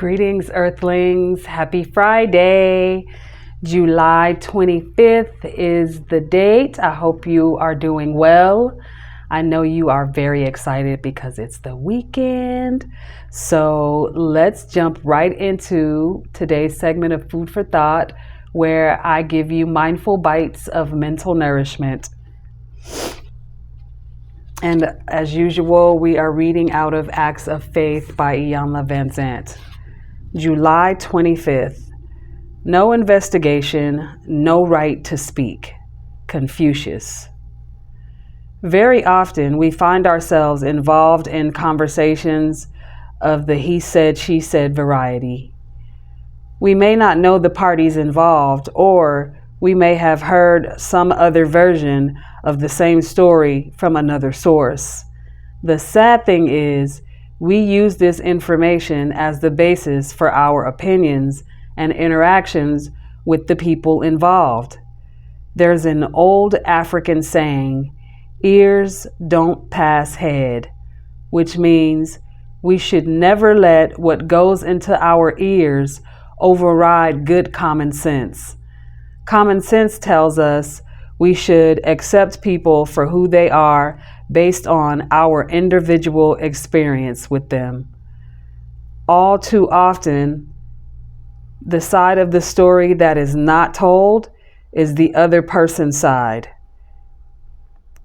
Greetings, Earthlings. Happy Friday. July 25th is the date. I hope you are doing well. I know you are very excited because it's the weekend. So let's jump right into today's segment of Food for Thought, where I give you mindful bites of mental nourishment. And as usual, we are reading out of Acts of Faith by Iyanla Vanzant. July 25th. No investigation, no right to speak. Confucius. Very often we find ourselves involved in conversations of the he said, she said variety. We may not know the parties involved, or we may have heard some other version of the same story from another source. The sad thing is, we use this information as the basis for our opinions and interactions with the people involved. There's an old African saying, ears don't pass head, which means we should never let what goes into our ears override good common sense. Common sense tells us we should accept people for who they are based on our individual experience with them. All too often, the side of the story that is not told is the other person's side.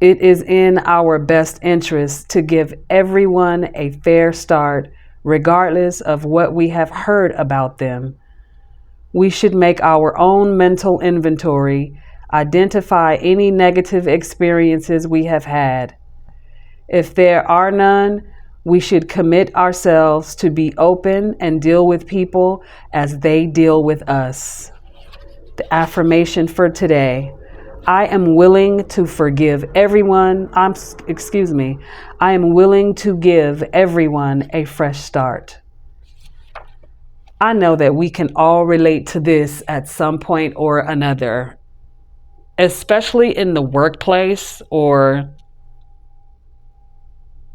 It is in our best interest to give everyone a fair start, regardless of what we have heard about them. We should make our own mental inventory, identify any negative experiences we have had. If there are none, we should commit ourselves to be open and deal with people as they deal with us. The affirmation for today: I am willing to forgive everyone. I am willing to give everyone a fresh start. I know that we can all relate to this at some point or another, especially in the workplace or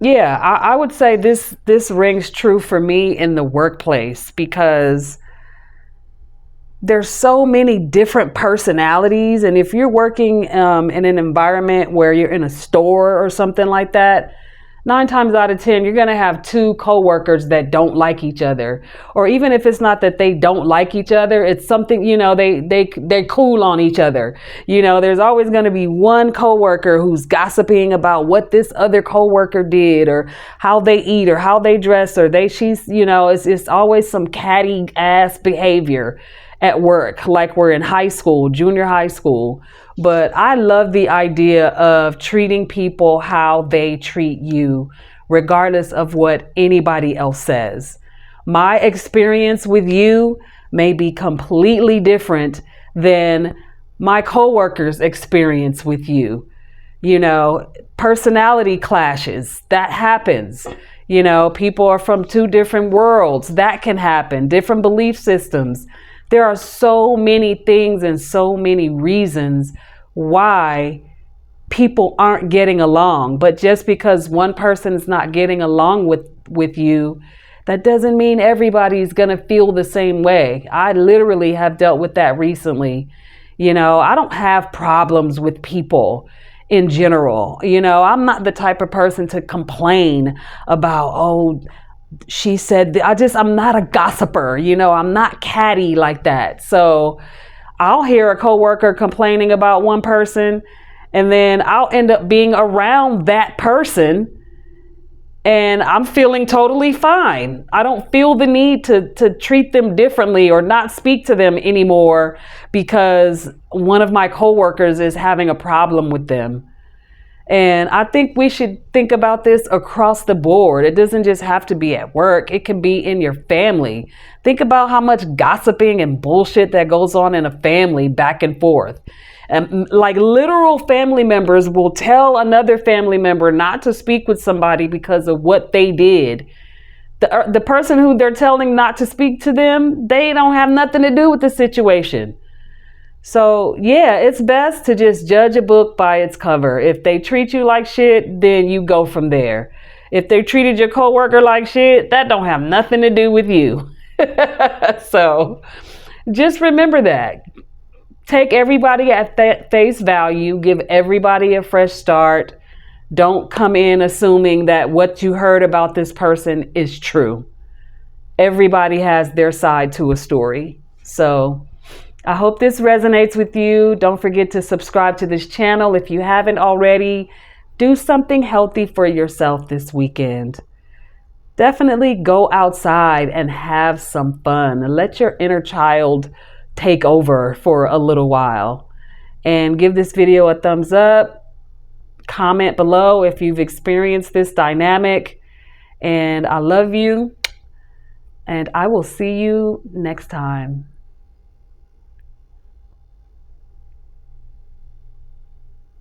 I would say this rings true for me in the workplace, because there's so many different personalities. And if you're working in an environment where you're in a store or something like that, 9 times out of 10, you're going to have 2 coworkers that don't like each other. Or even if it's not that they don't like each other, it's something, they're cool on each other. There's always going to be one coworker who's gossiping about what this other coworker did, or how they eat, or how they dress, or it's always some catty ass behavior at work, like we're in high school, junior high school. But I love the idea of treating people how they treat you, regardless of what anybody else says. My experience with you may be completely different than my coworkers' experience with you. Personality clashes, that happens. People are from 2 different worlds. That can happen. Different belief systems. There are so many things and so many reasons why people aren't getting along. But just because one person is not getting along with you, that doesn't mean everybody's going to feel the same way. I literally have dealt with that recently. I don't have problems with people in general. I'm not the type of person to complain about, she said, I'm not a gossiper, I'm not catty like that. So I'll hear a coworker complaining about one person, and then I'll end up being around that person, and I'm feeling totally fine. I don't feel the need to treat them differently or not speak to them anymore because one of my coworkers is having a problem with them. And I think we should think about this across the board. It doesn't just have to be at work. It can be in your family. Think about how much gossiping and bullshit that goes on in a family back and forth. And like literal family members will tell another family member not to speak with somebody because of what they did. The person who they're telling not to speak to them, they don't have nothing to do with the situation. So it's best to just judge a book by its cover. If they treat you like shit, then you go from there. If they treated your coworker like shit, that don't have nothing to do with you. So just remember that. Take everybody at face value. Give everybody a fresh start. Don't come in assuming that what you heard about this person is true. Everybody has their side to a story. So I hope this resonates with you. Don't forget to subscribe to this channel if you haven't already. Do something healthy for yourself this weekend. Definitely go outside and have some fun. Let your inner child take over for a little while. And give this video a thumbs up. Comment below if you've experienced this dynamic. And I love you. And I will see you next time.